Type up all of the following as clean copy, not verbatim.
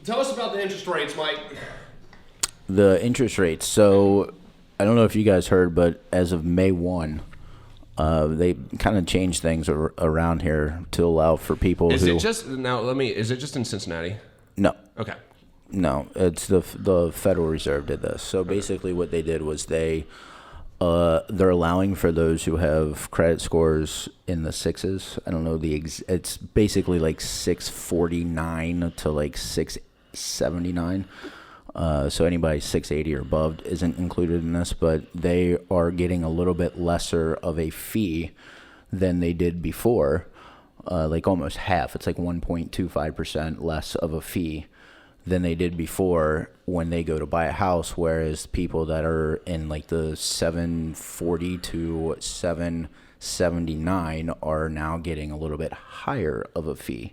Tell us about the interest rates, Mike. The interest rates. So I don't know if you guys heard, but as of May 1, they kind of changed things around here to allow for people Is it just in Cincinnati? No. Okay. No, it's the Federal Reserve did this. So basically what they did was they're allowing for those who have credit scores in the sixes. I don't know it's basically like 649 to like 679. So anybody 680 or above isn't included in this, but they are getting a little bit lesser of a fee than they did before, like almost half. It's like 1.25% less of a fee than they did before when they go to buy a house, whereas people that are in like the 740 to 779 are now getting a little bit higher of a fee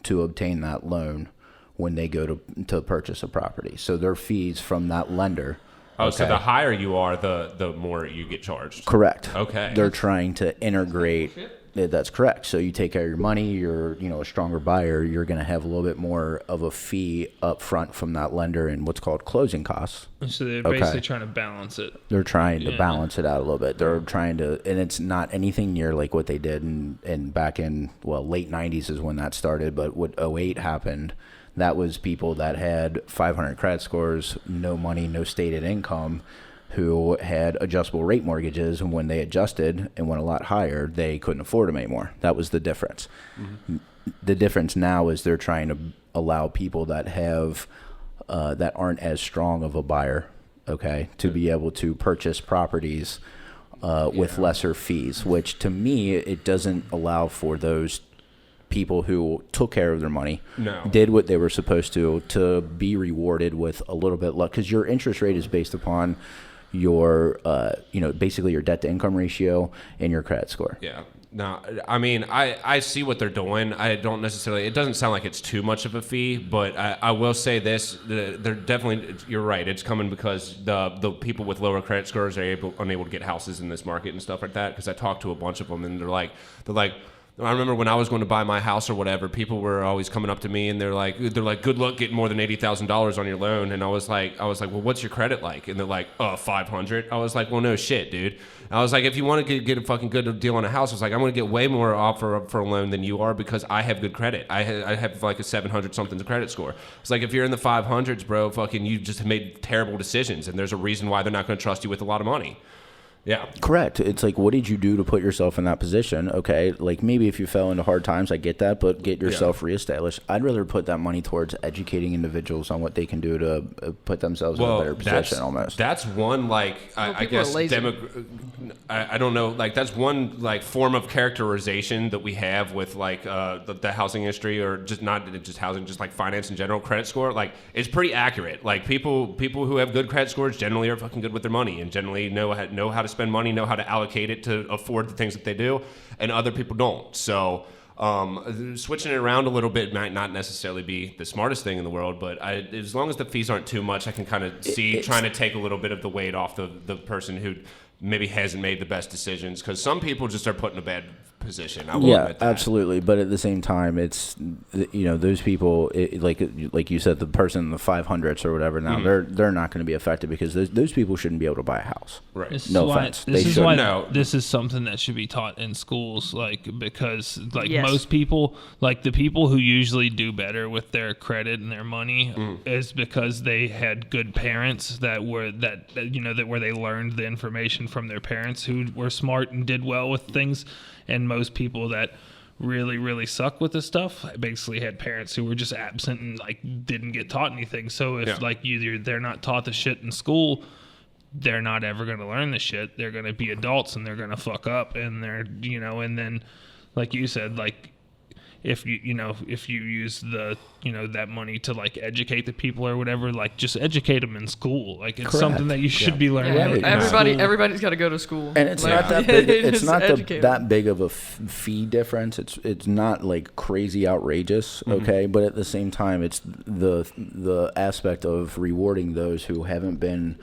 to obtain that loan when they go to purchase a property. So their fees from that lender. Oh, okay. So the higher you are, the more you get charged. Correct. Okay. They're trying to integrate. That's correct. So you take care of your money, you're a stronger buyer, you're going to have a little bit more of a fee up front from that lender in what's called closing costs. So they're basically trying to balance it. They're trying to balance it out a little bit. They're trying to, and it's not anything near like what they did in back in, late 90s is when that started, but what 08 happened, that was people that had 500 credit scores, no money, no stated income, who had adjustable rate mortgages, and when they adjusted and went a lot higher, they couldn't afford them anymore. That was the difference. Mm-hmm. The difference now is they're trying to allow people that have that aren't as strong of a buyer, to be able to purchase properties with lesser fees, which to me, it doesn't allow for those people who took care of their money, did what they were supposed to be rewarded with a little bit luck, because your interest rate is based upon your basically your debt to income ratio and your credit score. Yeah. No, I mean, I see what they're doing. I don't necessarily, it doesn't sound like it's too much of a fee, but I will say this, they're definitely, you're right, it's coming because the people with lower credit scores are unable to get houses in this market and stuff like that, because I talked to a bunch of them, and they're like, I remember when I was going to buy my house or whatever, people were always coming up to me and they're like, good luck getting more than $80,000 on your loan. And I was like, well, what's your credit like? And they're like, 500. I was like, well, no shit, dude. I was like, if you want to get a fucking good deal on a house, I was like, I'm going to get way more offer for a loan than you are because I have good credit. I have like a 700 something credit score. It's like, if you're in the 500s, bro, fucking you just made terrible decisions, and there's a reason why they're not going to trust you with a lot of money. Yeah. Correct. It's like, what did you do to put yourself in that position? Okay, like maybe if you fell into hard times, I get that, but get yourself reestablished. I'd rather put that money towards educating individuals on what they can do to put themselves in a better position almost. That's one, like, I guess, I don't know, like, that's one, like, form of characterization that we have with, like, the housing industry, or just not just housing, just, like, finance in general, credit score. Like, it's pretty accurate. Like, people who have good credit scores generally are fucking good with their money and generally know how to spend money, know how to allocate it to afford the things that they do, and other people don't. So switching it around a little bit might not necessarily be the smartest thing in the world, but as long as the fees aren't too much, I can kind of see trying to take a little bit of the weight off the person who maybe hasn't made the best decisions, because some people just are put in a bad position. I will admit that. Absolutely. But at the same time, it's, those people, like you said, the person in the 500s or whatever, now they're not going to be affected, because those people shouldn't be able to buy a house. Right. No offense. This is something that should be taught in schools, because most people, like the people who usually do better with their credit and their money is because they had good parents where they learned the information from their parents who were smart and did well with things. And most people that really, really suck with this stuff basically had parents who were just absent and like didn't get taught anything. So if they're not taught the shit in school, they're not ever going to learn the shit. They're going to be adults and they're going to fuck up, and and then like you said, like if you use that money to like educate the people or whatever, like just educate them in school. Like it's something that you should be learning. Everybody's got to go to school. And it's not that big. It's not that big of a fee difference. It's not like crazy outrageous. Okay, but at the same time, it's the aspect of rewarding those who haven't been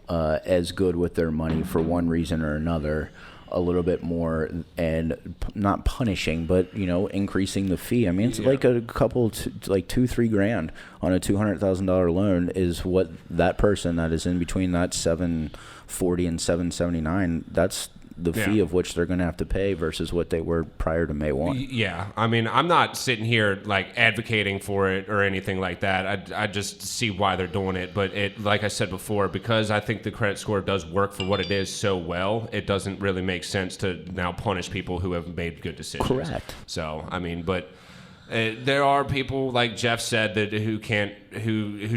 as good with their money for one reason or another. a little bit more and not punishing, but increasing the fee. I mean, it's like a couple, like $2-3 on a $200,000 loan is what that person that is in between that 740 and 779. That's the fee of which they're going to have to pay versus what they were prior to May 1. Yeah. I mean, I'm not sitting here like advocating for it or anything like that. I just see why they're doing it. But like I said before, because I think the credit score does work for what it is so well, it doesn't really make sense to now punish people who have made good decisions. Correct. So, I mean, but there are people like Jeff said that who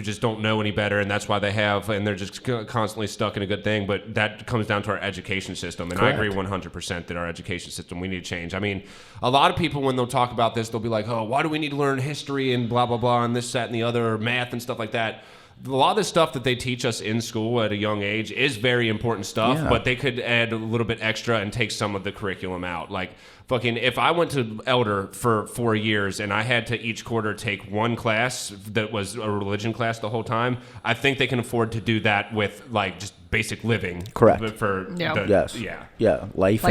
just don't know any better, and that's why they have, and they're just constantly stuck in a good thing. But that comes down to our education system, and Correct. I agree 100% that our education system, we need to change. I mean, a lot of people, when they'll talk about this, they'll be like, "Oh, why do we need to learn history and blah blah blah and this, that, and the other, math and stuff like that." A lot of the stuff that they teach us in school at a young age is very important stuff, but they could add a little bit extra and take some of the curriculum out. Like, fucking, if I went to Elder for 4 years and I had to each quarter take one class that was a religion class the whole time, I think they can afford to do that with, like, just basic living. Correct. Life like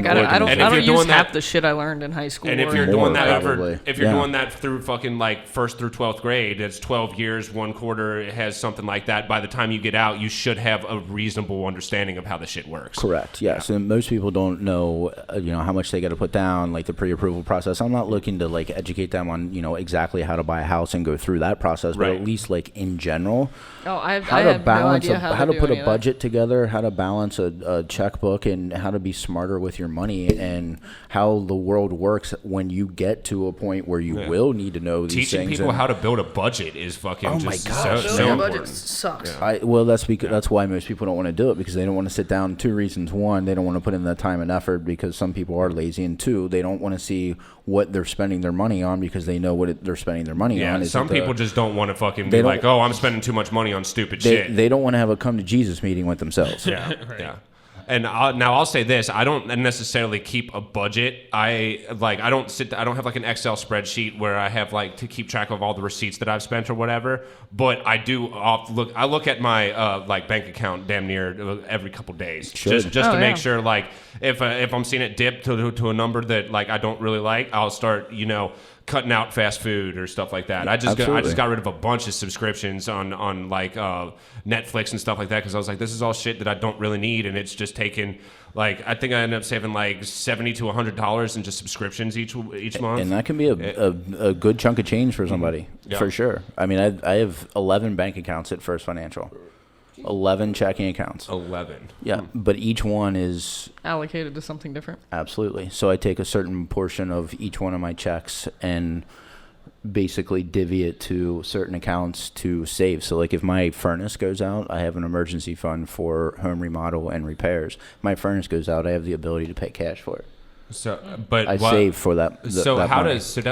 and I don't you're use doing half that, the shit I learned in high school. and if you're doing that doing that through fucking like 1st through 12th grade, it's 12 years, one quarter, it has something like that. By the time you get out, you should have a reasonable understanding of how the shit works. Correct. Yes. Yeah. And most people don't know, how much they got to put down, like the pre-approval process. I'm not looking to like educate them on, exactly how to buy a house and go through that process, but at least like in general, I have no idea how to put a budget together, how to balance a checkbook, and how to be smarter with your money, and how the world works when you get to a point where you will need to know these Teaching things. people how to build a budget is fucking Oh my gosh. so budget important. sucks. That's why most people don't want to do it, because they don't want to sit down. 2 reasons: one, they don't want to put in the time and effort because some people are lazy, and 2, they don't want to see what they're spending their money on because they know what they're spending their money on. Some people just don't want to fucking be like, "Oh, I'm spending too much money on stupid shit." They don't want to have a come to Jesus meeting with themselves. Yeah. And I'll say this: I don't necessarily keep a budget. I don't have like an Excel spreadsheet where I have like to keep track of all the receipts that I've spent or whatever. But I do I look at my like bank account damn near every couple days, just to make sure, like if I'm seeing it dip to a number that like I don't really like, I'll start cutting out fast food or stuff like that. I just got rid of a bunch of subscriptions on like Netflix and stuff like that, because I was like, this is all shit that I don't really need, and it's just taken, like, I think I ended up saving like $70 to $100 in just subscriptions each month. And that can be a good chunk of change for somebody, for sure. I mean, I have 11 bank accounts at First Financial. 11 checking accounts. 11. Yeah, but each one is allocated to something different. Absolutely. So I take a certain portion of each one of my checks and basically divvy it to certain accounts to save. So like if my furnace goes out, I have an emergency fund for home remodel and repairs. If my furnace goes out, I have the ability to pay cash for it. So, but I save for that.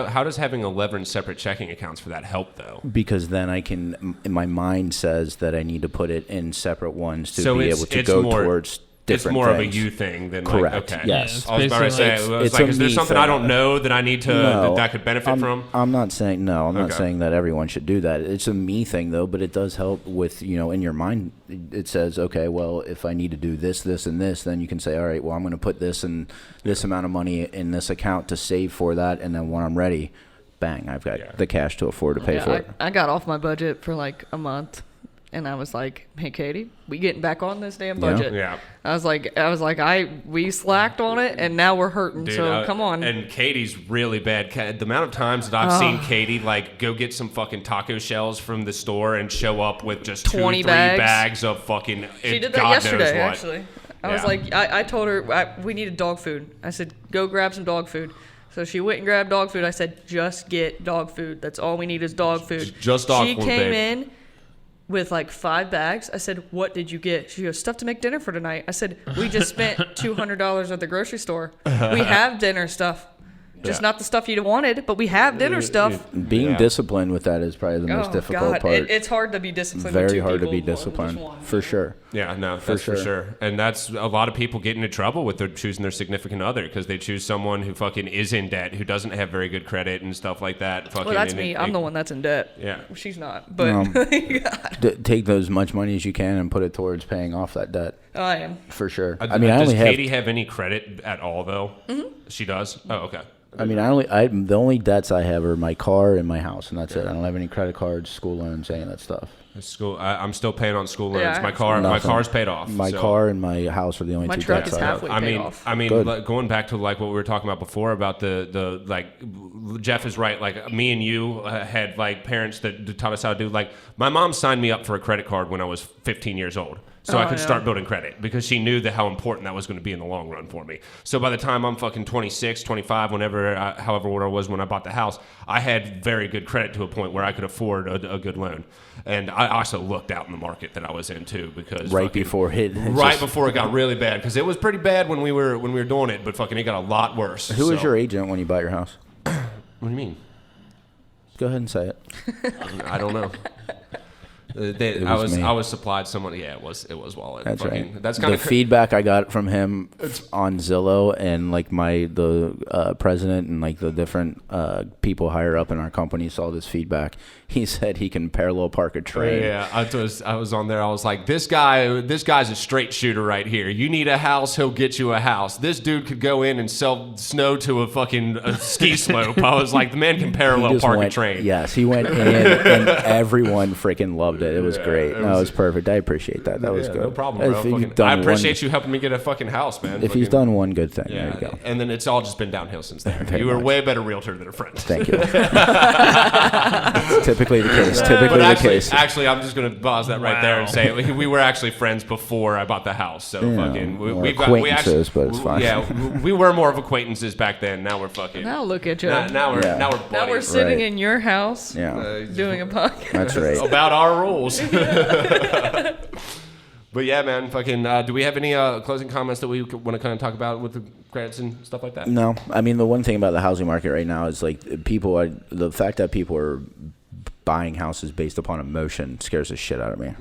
How does having 11 separate checking accounts for that help though? Because then I can, my mind says that I need to put it in separate ones to be able to go towards different things. It's more things. of a you thing than correct. Like, okay. Yes. I was about to say, is there something I don't know that I need to that could benefit from? I'm not saying not saying that everyone should do that. It's a me thing though, but it does help with in your mind. It says, okay, well, if I need to do this, this, and this, then you can say, all right, well, I'm going to put this and this amount of money in this account to save for that, and then when I'm ready, bang, I've got the cash to afford to pay for it. I got off my budget for like a month. And I was like, "Hey, Katie, we getting back on this damn budget?" Yeah. I was like, we slacked on it, and now we're hurting. Dude, so come on. And Katie's really bad. The amount of times that I've seen Katie like go get some fucking taco shells from the store and show up with just 20 2-3 bags of fucking. She did that God yesterday, knows what. actually. I was like, I told her we needed dog food. I said, go grab some dog food. So she went and grabbed dog food. I said, just get dog food. That's all we need is dog food. Just dog food. She came in with like 5 bags. I said, what did you get? She goes, stuff to make dinner for tonight. I said, we just spent $200 at the grocery store. We have dinner stuff. Just not the stuff you wanted, but we have dinner stuff. Being disciplined with that is probably the most difficult part. It's hard to be disciplined. Very with hard to be people, disciplined, for sure. Yeah, no, that's for sure. And that's a lot of people get into trouble with their choosing their significant other because they choose someone who fucking is in debt, who doesn't have very good credit and stuff like that. Well, that's me. I'm the one that's in debt. Yeah. She's not. But take as much money as you can and put it towards paying off that debt. I am. For sure. I mean, I does only Katie have any credit at all though? Mm-hmm. She does. Oh, okay. I mean, the only debts I have are my car and my house, and that's it. I don't have any credit cards, school loans, any of that stuff. School. I'm still paying on school loans. Yeah, my car's paid off. My so. car and my house are the only My two truck debts is I have. halfway paid off. I mean, Good. going back to like what we were talking about before about the like, Jeff is right. Like me and you had like parents that taught us how to do. Like my mom signed me up for a credit card when I was 15 years old. So I could start building credit because she knew how important that was going to be in the long run for me. So by the time I'm fucking 26, 25, however old I was when I bought the house, I had very good credit to a point where I could afford a good loan. And I also looked out in the market that I was in too because before it got really bad because it was pretty bad when we were doing it, but fucking it got a lot worse. Who was your agent when you bought your house? What do you mean? Go ahead and say it. I don't know. I was supplied someone. Yeah, it was Wallet. That's fucking, right. That's kind of feedback I got from him on Zillow and like the president and like the different people higher up in our company saw this feedback. He said he can parallel park a train. Yeah, I was on there. I was like, this guy's a straight shooter right here. You need a house, he'll get you a house. This dude could go in and sell snow to a ski slope. I was like, the man can parallel park a train. Yes, he went in and everyone freaking loved it. It was great. It was perfect. I appreciate that. That was good. No problem, bro. I appreciate you helping me get a fucking house, man. If he's done one good thing, yeah, there you go. And then it's all just been downhill since then. Very You were a much. way better realtor than a friend. Thank you. Typically the case. Actually, I'm just going to pause that right there and say we were actually friends before I bought the house. So acquaintances, but it's fine. Yeah, we were more of acquaintances back then. Now we're fucking. Now look at you. Now we're buddies. Now we're sitting Right. in your house Yeah, doing a podcast. that's right. About our rules. But yeah, man, fucking. Do we have any closing comments that we want to kind of talk about with the credits and stuff like that? No, I mean the one thing about the housing market right now is like the fact that people are buying houses based upon emotion scares the shit out of me.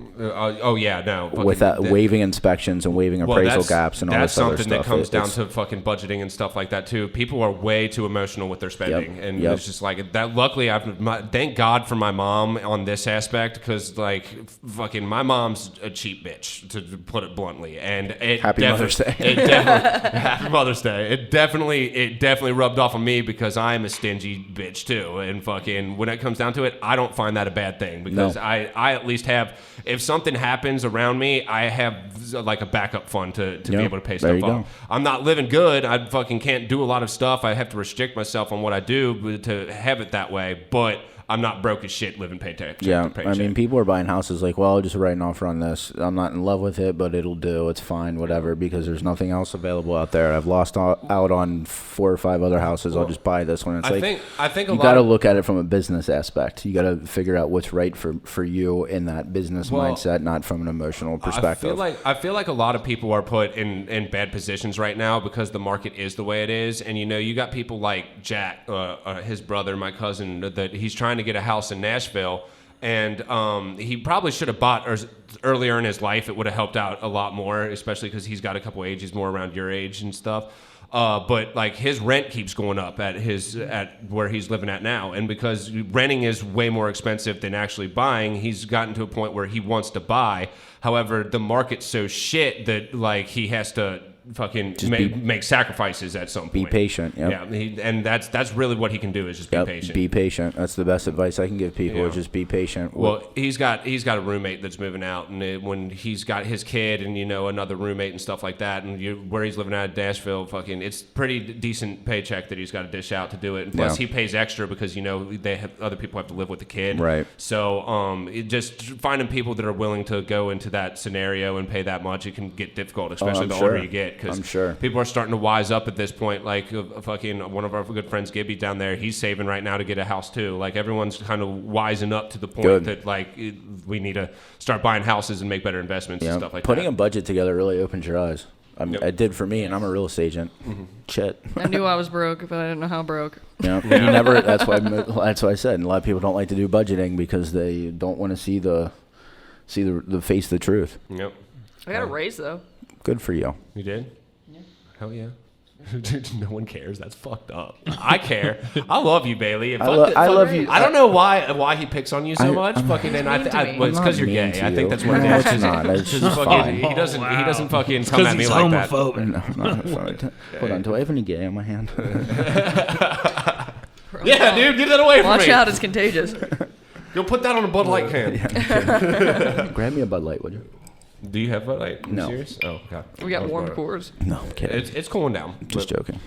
With waiving inspections and waiving appraisal gaps and all this other stuff. That's something that comes down to fucking budgeting and stuff like that too. People are way too emotional with their spending, and it's just like that. Luckily, thank God for my mom on this aspect because like fucking my mom's a cheap bitch to put it bluntly, and Happy Mother's Day. Happy Mother's Day. It definitely rubbed off on me because I'm a stingy bitch too, and fucking when it comes down to it, I don't find that a bad thing because I at least have, if something happens around me, I have like a backup fund to be able to pay stuff off. I'm not living good. I fucking can't do a lot of stuff. I have to restrict myself on what I do to have it that way, but I'm not broke as shit living paycheck. I mean, people are buying houses like, well, I'll just write an offer on this. I'm not in love with it, but it'll do. It's fine, whatever, because there's nothing else available out there. I've lost out on 4 or 5 other houses. I'll just buy this one. It's I think you got to look at it from a business aspect. You got to figure out what's right for you in that business mindset, not from an emotional perspective. I feel like a lot of people are put in bad positions right now because the market is the way it is, and you got people like Jack, his brother, my cousin, that he's trying to get a house in Nashville, and he probably should have bought earlier in his life. It would have helped out a lot more, especially because he's got a couple ages more around your age and stuff. But like his rent keeps going up at where he's living at now, and because renting is way more expensive than actually buying, he's gotten to a point where he wants to buy. However, the market's so shit that like he has to fucking make sacrifices at some point. Be patient. Yep. Yeah, and that's really what he can do is just be patient. Be patient. That's the best advice I can give people. Is just be patient. Well, he's got a roommate that's moving out, and when he's got his kid and another roommate and stuff like that, and where he's living at Nashville, fucking it's pretty decent paycheck that he's got to dish out to do it. And plus, he pays extra because other people have to live with the kid. Right. So just finding people that are willing to go into that scenario and pay that much, it can get difficult, especially the older you get. Because people are starting to wise up at this point. Like fucking one of our good friends, Gibby, down there, he's saving right now to get a house too. Like everyone's kind of wising up to the point that like we need to start buying houses and make better investments and stuff like that. Putting a budget together really opens your eyes. It did for me, and I'm a real estate agent. Mm-hmm. Shit. I knew I was broke, but I didn't know how broke. You never. That's why I said. And a lot of people don't like to do budgeting because they don't want to see the face of the truth. Yep. I got a raise though. Good for you. You did? Yeah. Hell yeah. Dude, no one cares. That's fucked up. I care. I love you, Bailey. And I love you. I don't know why he picks on you so much. Fucking, and mean to me. well, it's because you're mean gay. to I think you. that's what No, it is. it's not. It's Just fucking, fine. he doesn't. Oh, He doesn't wow. fucking come at me he's like that. homophobic. No. Hold on. Do I have any gay on my hand? Yeah, dude, get that away from Watch me. out, it's contagious. You'll put that on a Bud Light can. Grab me a Bud Light, would you? Do you have Bud Light? Are you No. serious? Oh god. We got warm cores. No, I'm kidding. It's cooling down. Just but- joking.